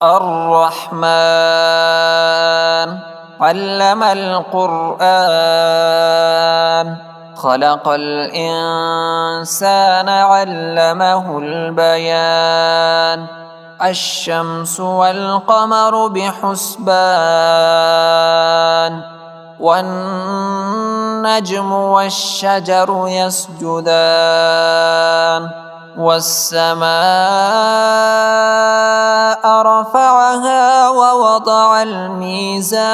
الرحمن علم القرآن خلق الإنسان علمه البيان الشمس والقمر بحسبان والنجم والشجر يسجدان والسماء رفعها ووضع الميزان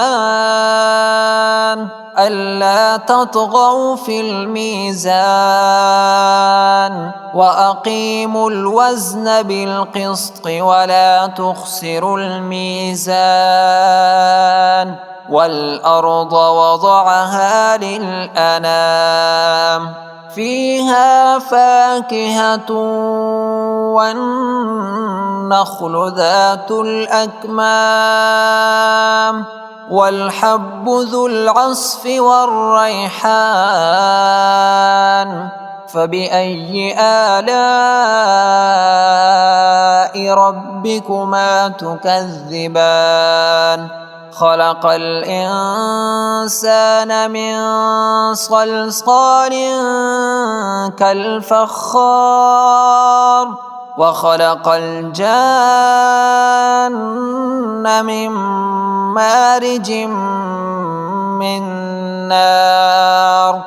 ألا تطغوا في الميزان وأقيموا الوزن بالقسط ولا تخسروا الميزان والأرض وضعها للأنام فيها فاكهة والنخل ذات الأكمام والحب ذو العصف والريحان فبأي آلاء ربكما تكذبان خلق الإنسان من صلصال كالفخار وخلق الجان من مارج من نار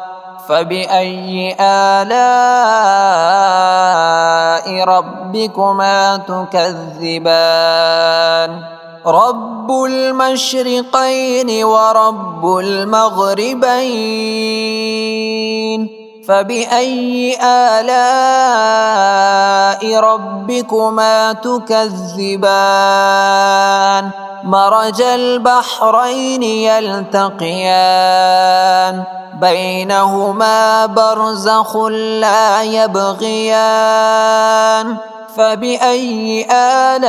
فبأي آلاء ربكما تكذبان رب المشرقين ورب المغربين فبأي آلاء ربكما تكذبان مرج البحرين يلتقيان بينهما برزخ لا يبغيان فبأي آلاء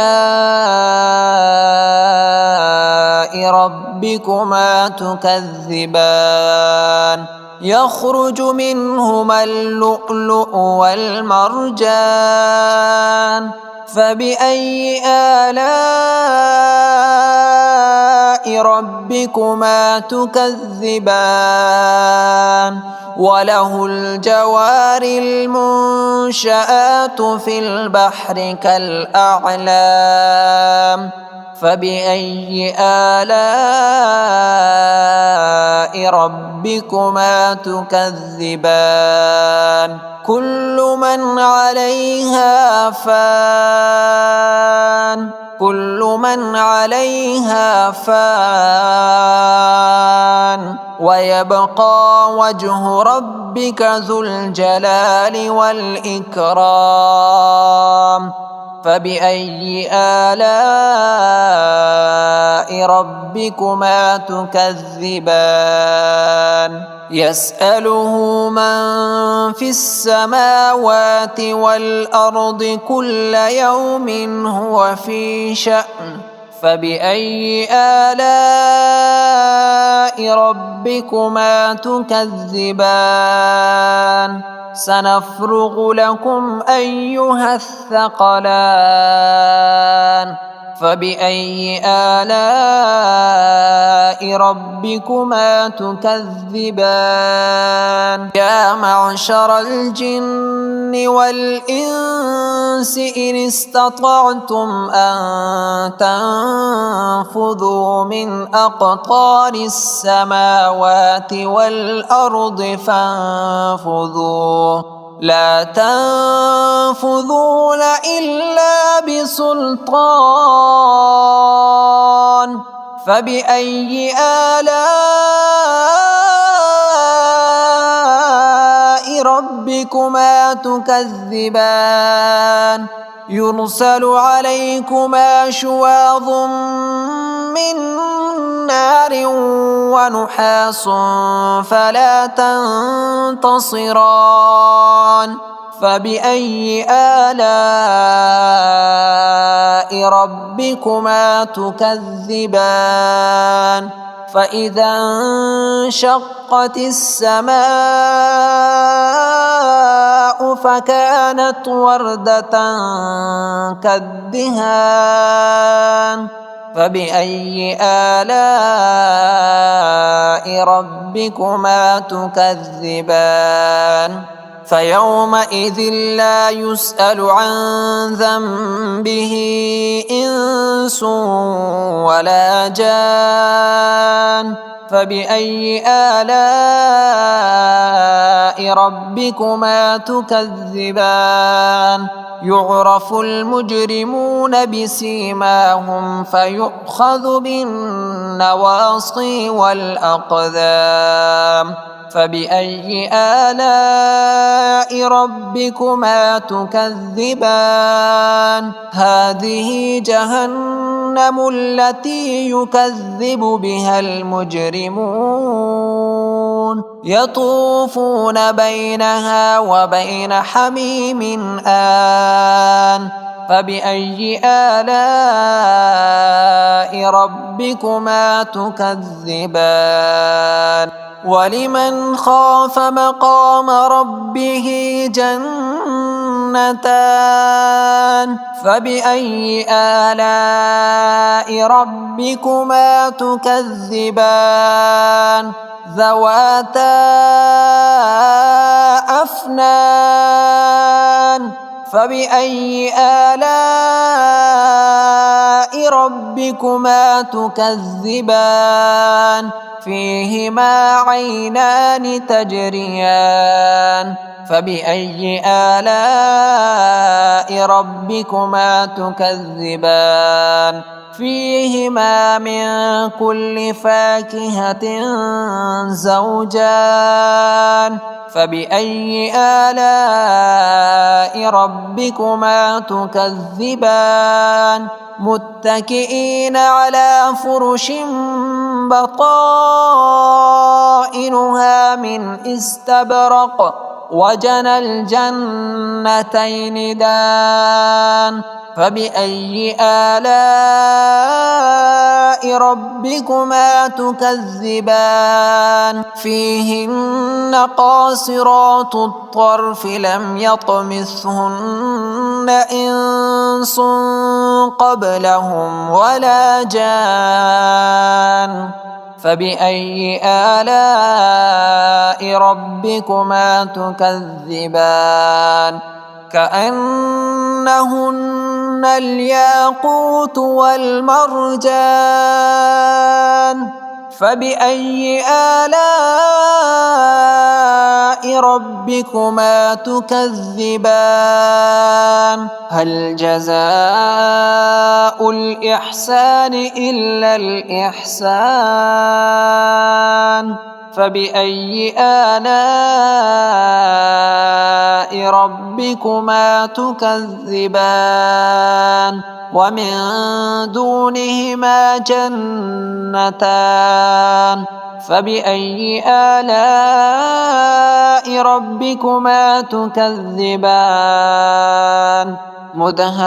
ربكما تكذبان يخرج منهما اللؤلؤ والمرجان فبأي آلاء ربكما تكذبان وله الجوار المنشآت في البحر كالأعلام فبأي آلاء ربكما تكذبان كل من عليها فان ويبقى وجه ربك ذو الجلال والإكرام فبأي آلاء ربكما تكذبان يسأله من في السماوات والأرض كل يوم هو في شأن فبأي آلاء ربكما تكذبان سنفرغ لكم أيها الثقلان فبأي آلاء ربكما تكذبان يا معشر الجن والإنس إن استطعتم أن تنفذوا من أقطار السماوات والأرض فانفذوا لا تنفذون إلا بسلطان فبأي آلاء ربكما تكذبان يرسل عليكما شواظ من نار ونحاس فلا تنتصران فبأي آلاء ربكما تكذبان فإذا انشقت السماء فكانت وردة كالدهان فبأي آلاء ربكما تكذبان فيومئذ لا يسأل عن ذنبه إنس ولا جان فبأي آلاء ربكما تكذبان يعرف المجرمون بسيماهم فيؤخذ بالنواصي والأقدام فبأي آلاء ربكما تكذبان هذه جهنم التي يكذب بها المجرمون يطوفون بينها وبين حميم آن فبأي آلاء ربكما تكذبان ولمن خاف مقام ربه جنتان فبأي آلاء ربكما تكذبان ذواتا أفنان فبأي آلاء ربكما تكذبان فيهما عينان تجريان فبأي آلاء ربكما تكذبان فيهما من كل فاكهة زوجان فبأي آلاء ربكما تكذبان متكئين على فرش بطائنها من استبرق وجنى الجنتين دان فبأي آلاء ربكما تكذبان فيهن قاصرات الطرف لم يطمثهن إنس قبلهم ولا جان فبأي آلاء ربكما تكذبان كأنهن الياقوت والمرجان فبأي آلاء ربكما تكذبان هل جزاء الإحسان إلا الإحسان فبأي آلاء ربكما تكذبان ومن دونهما جنتان فبأي آلاء ربكما تكذبان مدهامتان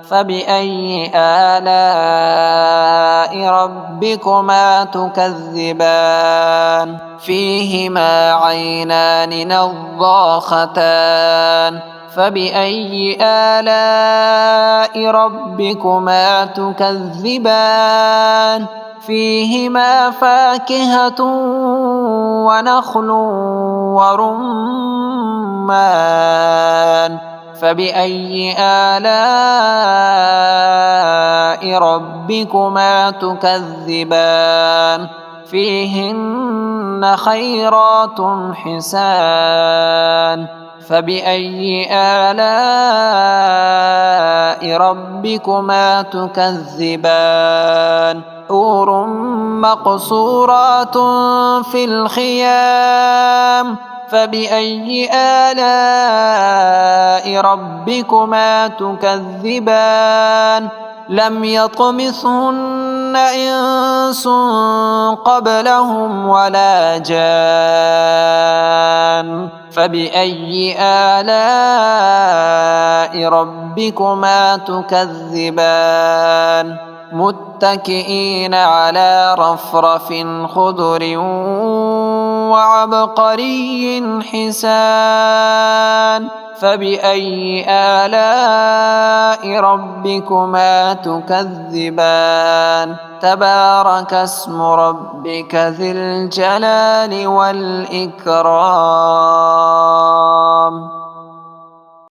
فبأي آلاء ربكما تكذبان فيهما عينان نضاختان فبأي آلاء ربكما تكذبان فيهما فاكهة ونخل ورمان فبأي آلاء ربكما تكذبان فيهن خيرات حسان فبأي آلاء ربكما تكذبان حور مقصورات في الخيام فبأي آلاء ربكما تكذبان لم يطمثهن إنس قبلهم ولا جان فبأي آلاء ربكما تكذبان متكئين على رفرف خضر وعبقري حسان فبأي آلاء ربكما تكذبان تبارك اسم ربك ذي الجلال والإكرام.